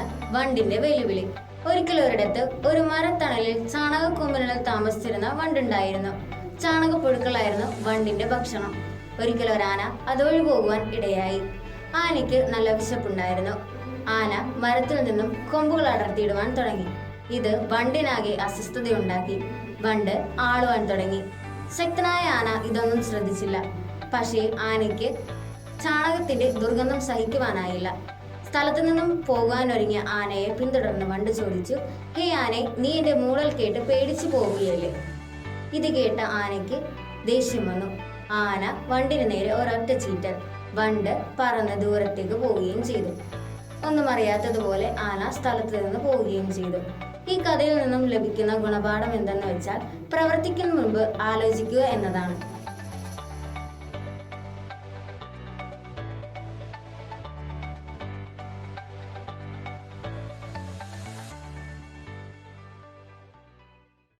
എന്നതാണ് വണ്ടിന്റെ വെല്ലുവിളി. ഒരിക്കലൊരിടത്ത് ഒരു മരത്തണലിൽ ചാണകക്കൂമ്പിനുള്ളിൽ താമസിച്ചിരുന്ന വണ്ടുണ്ടായിരുന്നു. ചാണകപ്പുഴുക്കളായിരുന്നു വണ്ടിന്റെ ഭക്ഷണം. ഒരിക്കൽ ഒരാന അതുവഴി പോകുവാൻ ഇടയായി. ആനയ്ക്ക് നല്ല വിശപ്പുണ്ടായിരുന്നു. ആന മരത്തിൽ നിന്നും കൊമ്പുകൾ അടർത്തിയിടുവാൻ തുടങ്ങി. ഇത് വണ്ടിനാകെ അസ്വസ്ഥതയുണ്ടാക്കി. വണ്ട് ആളുവാൻ തുടങ്ങി. ശക്തനായ ആന ഇതൊന്നും ശ്രദ്ധിച്ചില്ല. പക്ഷേ ആനയ്ക്ക് ചാണകത്തിന്റെ ദുർഗന്ധം സഹിക്കുവാനായില്ല. സ്ഥലത്തു നിന്നും പോകുവാനൊരുങ്ങിയ ആനയെ പിന്തുടർന്ന് വണ്ട് ചോദിച്ചു, ഹേ ആനെ, നീ എന്റെ മൂളൽ കേട്ട് പേടിച്ചു പോവുകയല്ലേ? ഇത് കേട്ട ആനയ്ക്ക് ദേഷ്യം വന്നു. ആന വണ്ടിന് നേരെ ഒരൊറ്റ ചീറ്റൽ. വണ്ട് പറന്ന് ദൂരത്തേക്ക് പോവുകയും ചെയ്തു. ഒന്നും അറിയാത്തതുപോലെ ആന സ്ഥലത്ത് നിന്ന് പോവുകയും ചെയ്തു. ഈ കഥയിൽ നിന്നും ലഭിക്കുന്ന ഗുണപാഠം എന്തെന്ന് വെച്ചാൽ, പ്രവർത്തിക്കുന്ന മുൻപ് ആലോചിക്കുക എന്നതാണ്.